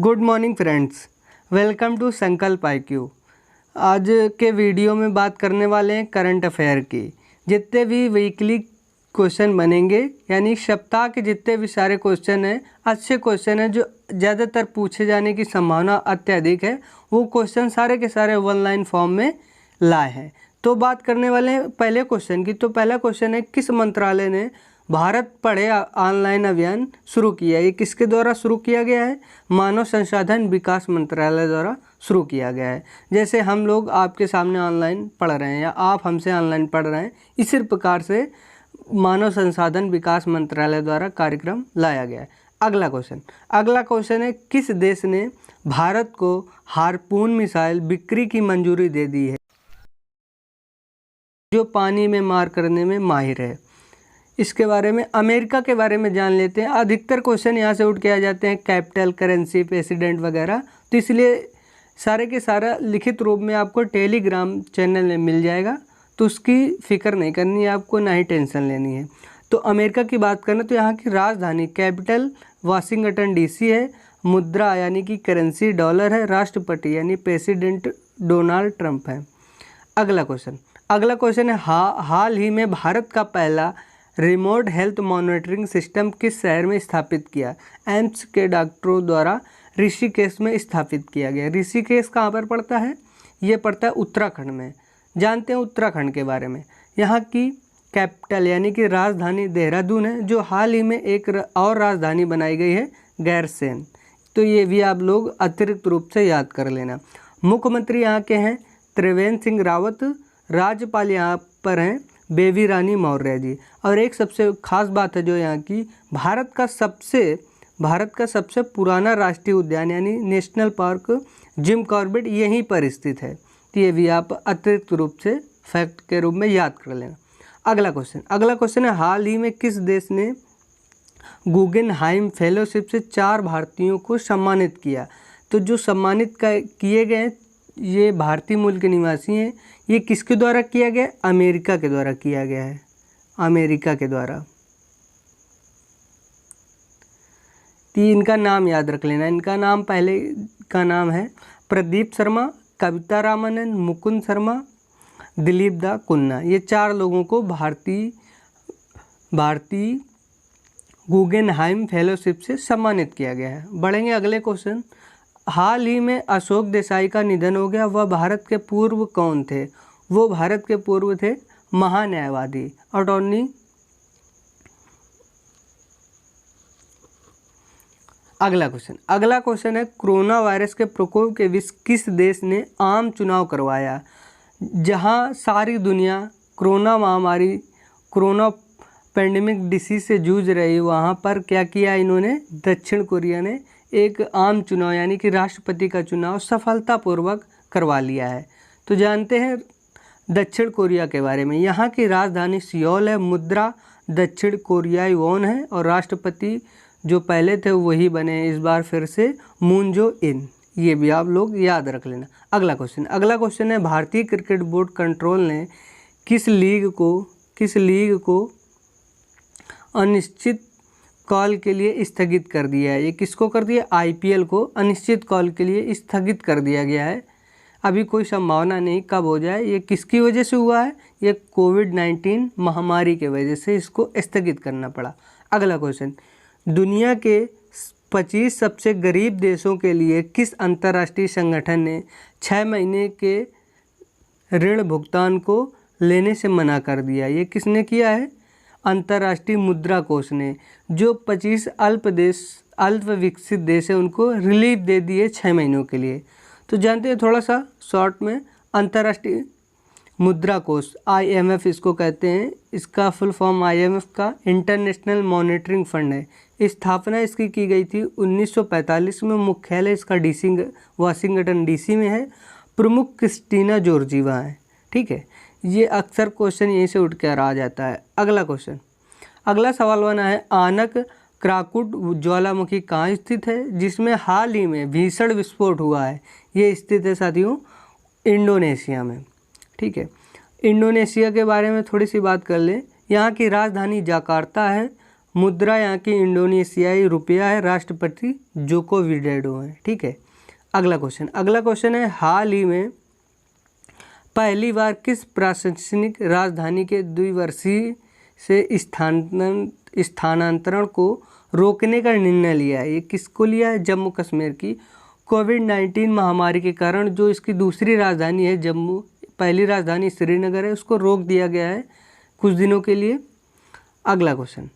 Good morning friends, welcome to Sankalp IQ। आज के video में बात करने वाले हैं करंट अफेयर की। जितने भी वीकली क्वेश्चन बनेंगे, यानी सप्ताह के जितने भी सारे क्वेश्चन हैं, अच्छे क्वेश्चन हैं जो ज़्यादातर पूछे जाने की संभावना अत्यधिक है, वो क्वेश्चन सारे के सारे वन लाइन फॉर्म में लाए हैं। तो बात करने वाले हैं पहले क्वेश्चन की। तो पहला क्वेश्चन है, किस मंत्रालय ने भारत पढ़े ऑनलाइन अभियान शुरू किया? ये किसके द्वारा शुरू किया गया है? मानव संसाधन विकास मंत्रालय द्वारा शुरू किया गया है। जैसे हम लोग आपके सामने ऑनलाइन पढ़ रहे हैं या आप हमसे ऑनलाइन पढ़ रहे हैं, इसी प्रकार से मानव संसाधन विकास मंत्रालय द्वारा कार्यक्रम लाया गया है। अगला क्वेश्चन है, किस देश ने भारत को हार्पून मिसाइल बिक्री की मंजूरी दे दी है, जो पानी में मार करने में माहिर है? इसके बारे में अमेरिका के बारे में जान लेते हैं। अधिकतर क्वेश्चन यहाँ से उठ के आ जाते हैं, कैपिटल, करेंसी, प्रेसिडेंट वगैरह, तो इसलिए सारे के सारा लिखित रूप में आपको टेलीग्राम चैनल में मिल जाएगा, तो उसकी फ़िक्र नहीं करनी है आपको, ना ही टेंशन लेनी है। तो अमेरिका की बात करें तो यहाँ की राजधानी कैपिटल वाशिंगटन DC है, मुद्रा यानी कि करेंसी डॉलर है, राष्ट्रपति यानी प्रेसिडेंट डोनाल्ड ट्रंप है। अगला क्वेश्चन है, हाल ही में भारत का पहला रिमोट हेल्थ मॉनिटरिंग सिस्टम किस शहर में स्थापित किया? एम्स के डॉक्टरों द्वारा ऋषिकेश में स्थापित किया गया। ऋषिकेश कहाँ पर पड़ता है? ये पड़ता है उत्तराखंड में। जानते हैं उत्तराखंड के बारे में। यहाँ की कैपिटल यानी कि राजधानी देहरादून है, जो हाल ही में एक और राजधानी बनाई गई है, गैरसैंण। तो ये भी आप लोग अतिरिक्त रूप से याद कर लेना। मुख्यमंत्री यहाँ के हैं त्रिवेंद्र सिंह रावत, राज्यपाल यहाँ पर हैं बेबी रानी मौर्य जी। और एक सबसे खास बात है जो यहाँ की, भारत का सबसे पुराना राष्ट्रीय उद्यान यानी नेशनल पार्क जिम कॉर्बेट यहीं पर स्थित है। तो ये भी आप अतिरिक्त रूप से फैक्ट के रूप में याद कर लेना। अगला क्वेश्चन है, हाल ही में किस देश ने गुगेनहाइम फेलोशिप से 4 भारतीयों को सम्मानित किया? तो जो सम्मानित किए गए ये भारतीय मूल के निवासी हैं। ये किसके द्वारा किया गया? अमेरिका के द्वारा किया गया है, अमेरिका के द्वारा। तो इनका नाम याद रख लेना। इनका नाम, पहले का नाम है प्रदीप शर्मा, कविता रामानंद, मुकुंद शर्मा, दिलीप दा कुन्ना। ये 4 लोगों को भारतीय गुगेनहाइम फेलोशिप से सम्मानित किया गया है। बढ़ेंगे अगले क्वेश्चन। हाल ही में अशोक देसाई का निधन हो गया, वह भारत के पूर्व कौन थे? वो भारत के पूर्व थे महान्यायवादी, अटॉर्नी। अगला क्वेश्चन है, कोरोना वायरस के प्रकोप के बीच किस देश ने आम चुनाव करवाया? जहां सारी दुनिया कोरोना महामारी, कोरोना पैंडेमिक डिसीज से जूझ रही, वहां पर क्या किया इन्होंने? दक्षिण कोरिया ने एक आम चुनाव यानी कि राष्ट्रपति का चुनाव सफलतापूर्वक करवा लिया है। तो जानते हैं दक्षिण कोरिया के बारे में। यहाँ की राजधानी सियोल है, मुद्रा दक्षिण कोरियाई वॉन है, और राष्ट्रपति जो पहले थे वही बने हैं इस बार फिर से, मून जो इन। ये भी आप लोग याद रख लेना। अगला क्वेश्चन है, भारतीय क्रिकेट बोर्ड कंट्रोल ने किस लीग को अनिश्चित कॉल के लिए स्थगित कर दिया है? ये किसको कर दिया? IPL को अनिश्चित कॉल के लिए स्थगित कर दिया गया है। अभी कोई संभावना नहीं कब हो जाए। ये किसकी वजह से हुआ है? ये कोविड-19 महामारी के वजह से इसको स्थगित करना पड़ा। अगला क्वेश्चन, दुनिया के 25 सबसे गरीब देशों के लिए किस अंतर्राष्ट्रीय संगठन ने 6 महीने के ऋण भुगतान को लेने से मना कर दिया? ये किसने किया है? अंतर्राष्ट्रीय मुद्रा कोष ने। जो 25 अल्प विकसित देश है उनको रिलीफ दे दिए 6 महीनों के लिए। तो जानते हैं थोड़ा सा शॉर्ट में, अंतर्राष्ट्रीय मुद्रा कोष IMF इसको कहते हैं। इसका फुल फॉर्म IMF का इंटरनेशनल मॉनिटरिंग फंड है। स्थापना इसकी की गई थी 1945 में। मुख्यालय इसका वाशिंगटन DC में है। प्रमुख क्रिस्टीना जॉर्जीवा है। ठीक है, ये अक्सर क्वेश्चन यहीं से उठ कर आ जाता है। अगला सवाल बना है, आनक क्राकुट ज्वालामुखी कहाँ स्थित है, जिसमें हाल ही में भीषण विस्फोट हुआ है? ये स्थित है साथियों इंडोनेशिया में। ठीक है, इंडोनेशिया के बारे में थोड़ी सी बात कर लें। यहाँ की राजधानी जकार्ता है, मुद्रा यहाँ की इंडोनेशियाई रुपया है, राष्ट्रपति जोको विडोडो है। ठीक है, अगला क्वेश्चन है, हाल ही में पहली बार किस प्रशासनिक राजधानी के द्विवर्षीय से स्थानांतरण को रोकने का निर्णय लिया है? ये किसको लिया है? जम्मू कश्मीर की कोविड-19 महामारी के कारण जो इसकी दूसरी राजधानी है जम्मू, पहली राजधानी श्रीनगर है, उसको रोक दिया गया है कुछ दिनों के लिए। अगला क्वेश्चन,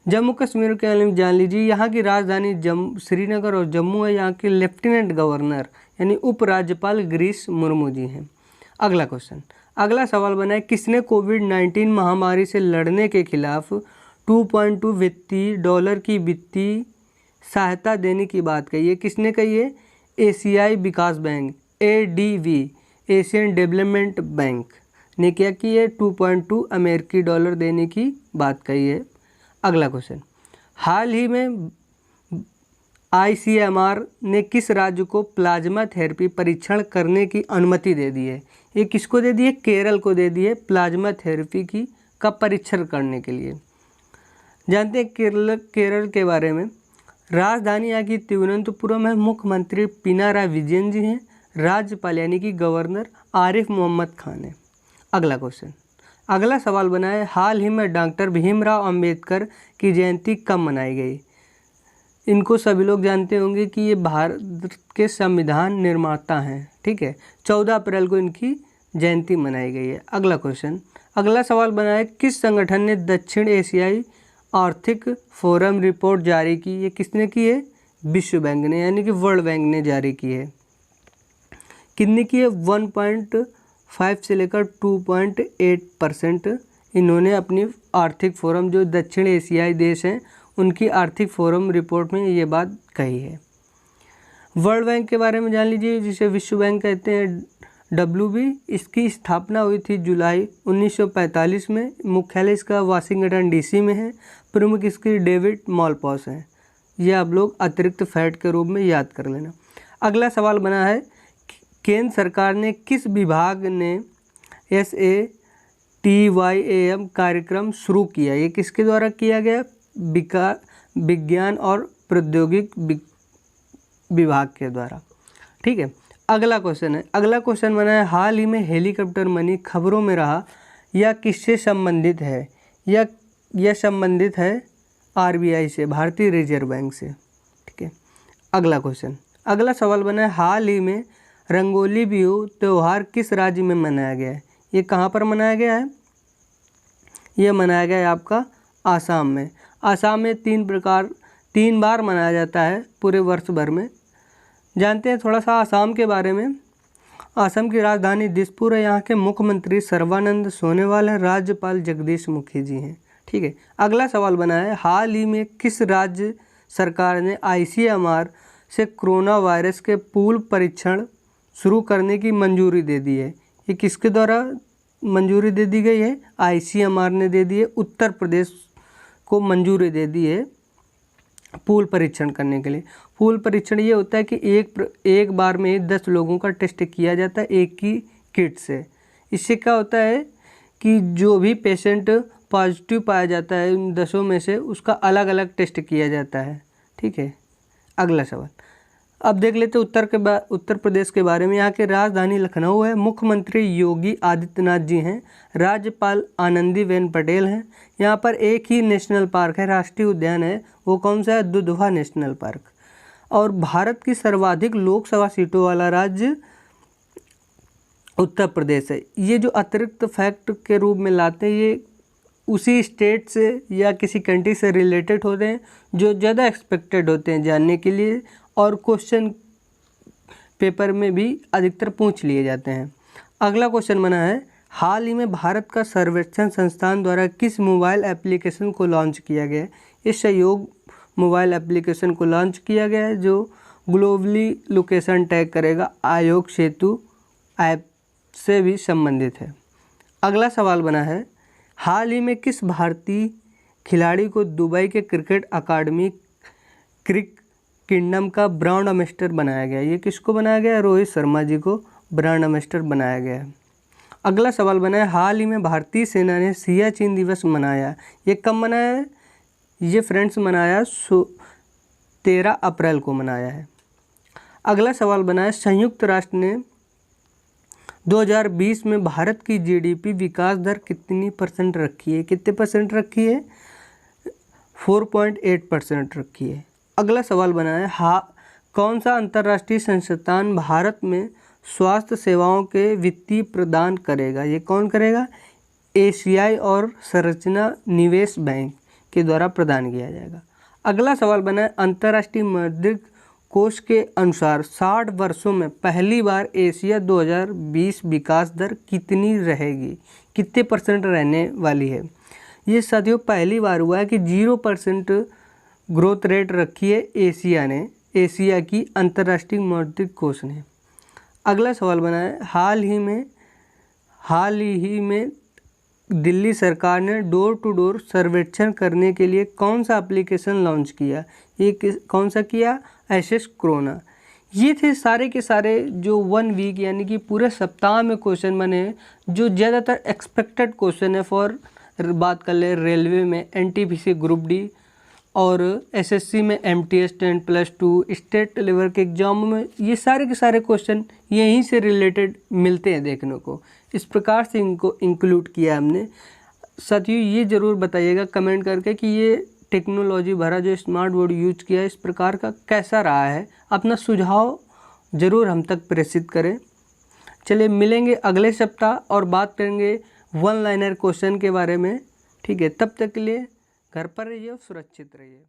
जम्मू कश्मीर के बारे में जान लीजिए। यहाँ की राजधानी श्रीनगर और जम्मू है। यहाँ के लेफ्टिनेंट गवर्नर यानी उपराज्यपाल गिरीश मुर्मू जी हैं। अगला क्वेश्चन, अगला सवाल बना है, किसने कोविड-19 महामारी से लड़ने के खिलाफ 2.2 वित्तीय डॉलर की वित्तीय सहायता देने की बात कही है? किसने कही है? एशियाई विकास bank ADB, Asian development bank ने क्या की है? 2.2 अमेरिकी डॉलर देने की बात कही है। अगला क्वेश्चन, हाल ही में ICMR ने किस राज्य को प्लाज्मा थेरेपी परीक्षण करने की अनुमति दे दी है? ये किसको दे दी है? केरल को दे दी है, प्लाज्मा थेरेपी का परीक्षण करने के लिए। जानते हैं केरल के बारे में। राजधानी यहाँ की तिरुवनंतपुरम है। मुख्यमंत्री पिनाराई विजयन जी हैं। राज्यपाल यानी कि गवर्नर आरिफ मोहम्मद खान है। अगला क्वेश्चन, अगला सवाल बना है, हाल ही में डॉक्टर भीमराव अंबेडकर की जयंती कब मनाई गई? इनको सभी लोग जानते होंगे कि ये भारत के संविधान निर्माता हैं। ठीक है, 14 अप्रैल को इनकी जयंती मनाई गई है। अगला क्वेश्चन, अगला सवाल बना है, किस संगठन ने दक्षिण एशियाई आर्थिक फोरम रिपोर्ट जारी की? ये किसने की है? विश्व बैंक ने यानी कि वर्ल्ड बैंक ने जारी की है। कितने की है? 1.5 से लेकर 2.8% इन्होंने अपनी आर्थिक फोरम, जो दक्षिण एशियाई देश हैं, उनकी आर्थिक फोरम रिपोर्ट में ये बात कही है। वर्ल्ड बैंक के बारे में जान लीजिए, जिसे विश्व बैंक कहते हैं, WB। इसकी स्थापना हुई थी जुलाई 1945 में। मुख्यालय इसका वाशिंगटन DC में है। प्रमुख इसकी डेविड मॉलपॉस हैं। ये आप लोग अतिरिक्त फैक्ट के रूप में याद कर लेना। अगला सवाल बना है, केंद्र सरकार ने किस विभाग ने SATYAM कार्यक्रम शुरू किया? ये किसके द्वारा किया गया? विज्ञान और प्रौद्योगिकी विभाग के द्वारा। ठीक है, अगला क्वेश्चन बना है, हाल ही में हेलीकॉप्टर मनी खबरों में रहा, या किससे संबंधित है? यह संबंधित है RBI से, भारतीय रिजर्व बैंक से। ठीक है, अगला सवाल बना है, हाल ही में रंगोली बिहू त्यौहार किस राज्य में मनाया गया है? ये कहाँ पर मनाया गया है? ये मनाया गया है आपका आसाम में। आसाम में 3 बार मनाया जाता है पूरे वर्ष भर में। जानते हैं थोड़ा सा आसाम के बारे में। आसाम की राजधानी दिसपुर है। यहाँ के मुख्यमंत्री सर्बानंद सोनोवाल हैं। राज्यपाल जगदीश मुखी जी हैं। ठीक है, अगला सवाल बना है, हाल ही में किस राज्य सरकार ने ICMR से कोरोना वायरस के पूल परीक्षण शुरू करने की मंजूरी दे दी है? ये किसके द्वारा मंजूरी दे दी गई है? ICMR ने दे दी है। उत्तर प्रदेश को मंजूरी दे दी है पूल परीक्षण करने के लिए। पूल परीक्षण ये होता है कि एक बार में ही 10 लोगों का टेस्ट किया जाता है एक ही किट से। इससे क्या होता है कि जो भी पेशेंट पॉजिटिव पाया जाता है उन 10 में से, उसका अलग अलग टेस्ट किया जाता है। ठीक है, अगला सवाल अब देख लेते उत्तर प्रदेश के बारे में। यहाँ की राजधानी लखनऊ है। मुख्यमंत्री योगी आदित्यनाथ जी हैं। राज्यपाल आनंदीबेन पटेल हैं। यहाँ पर एक ही नेशनल पार्क है, राष्ट्रीय उद्यान है। वो कौन सा है? Dudhwa national park. और भारत की सर्वाधिक लोकसभा सीटों वाला राज्य उत्तर प्रदेश है। ये जो अतिरिक्त फैक्ट के रूप में लाते हैं, ये उसी स्टेट से या किसी कंट्री से रिलेटेड होते हैं जो ज़्यादा एक्सपेक्टेड होते हैं जानने के लिए, और क्वेश्चन पेपर में भी अधिकतर पूछ लिए जाते हैं। अगला क्वेश्चन बना है, हाल ही में भारत का सर्वेक्षण संस्थान द्वारा किस मोबाइल एप्लीकेशन को लॉन्च किया गया है? इस सहयोग मोबाइल एप्लीकेशन को लॉन्च किया गया है जो ग्लोबली लोकेशन टैग करेगा। आयोग सेतु ऐप से भी संबंधित है। अगला सवाल बना है, हाल ही में किस भारतीय खिलाड़ी को दुबई के क्रिकेट अकादमी क्रिक किंगडम का ब्रांड एम्बेसडर बनाया गया? ये किसको बनाया गया? रोहित शर्मा जी को ब्रांड एम्बेसडर बनाया गया है। अगला सवाल बना है, हाल ही में भारतीय सेना ने सियाचिन दिवस मनाया। ये कब मनाया है? ये फ्रेंड्स मनाया 13 अप्रैल को मनाया है। अगला सवाल बना है, संयुक्त राष्ट्र ने 2020 में भारत की जीडीपी विकास दर कितनी % रखी है? कितने % रखी है? 4.8% रखी है। अगला सवाल बना है, कौन सा अंतर्राष्ट्रीय संस्थान भारत में स्वास्थ्य सेवाओं के वित्तीय प्रदान करेगा? ये कौन करेगा? एशियाई और संरचना निवेश बैंक के द्वारा प्रदान किया जाएगा। अगला सवाल बना है, अंतर्राष्ट्रीय मौद्रिक कोष के अनुसार 60 वर्षों में पहली बार एशिया 2020 विकास दर कितनी रहेगी? कितने % रहने वाली है? ये साथियों पहली बार हुआ है कि 0% ग्रोथ रेट रखी है एशिया की अंतर्राष्ट्रीय मौद्रिक कोष ने। अगला सवाल बना है, हाल ही में दिल्ली सरकार ने डोर टू डोर सर्वेक्षण करने के लिए कौन सा एप्लीकेशन लॉन्च किया? ये कौन सा किया? SS corona. ये थे सारे के सारे जो 1 वीक यानी कि पूरे सप्ताह में क्वेश्चन बने, जो ज़्यादातर एक्सपेक्टेड क्वेश्चन है फॉर बात कर ले रेलवे में एनटीपीसी ग्रुप डी और एसएससी में एमटीएस 10+2 स्टेट लेवल के एग्जाम में। ये सारे के सारे क्वेश्चन यहीं से रिलेटेड मिलते हैं देखने को। इस प्रकार से इनको इंक्लूड किया हमने। साथियों ये ज़रूर बताइएगा कमेंट करके कि ये टेक्नोलॉजी भरा जो स्मार्ट बोर्ड यूज किया है इस प्रकार का कैसा रहा है। अपना सुझाव ज़रूर हम तक प्रेषित करें। चलिए मिलेंगे अगले सप्ताह और बात करेंगे 1 लाइनर क्वेश्चन के बारे में। ठीक है, तब तक के लिए घर पर रहिए और सुरक्षित रहिए।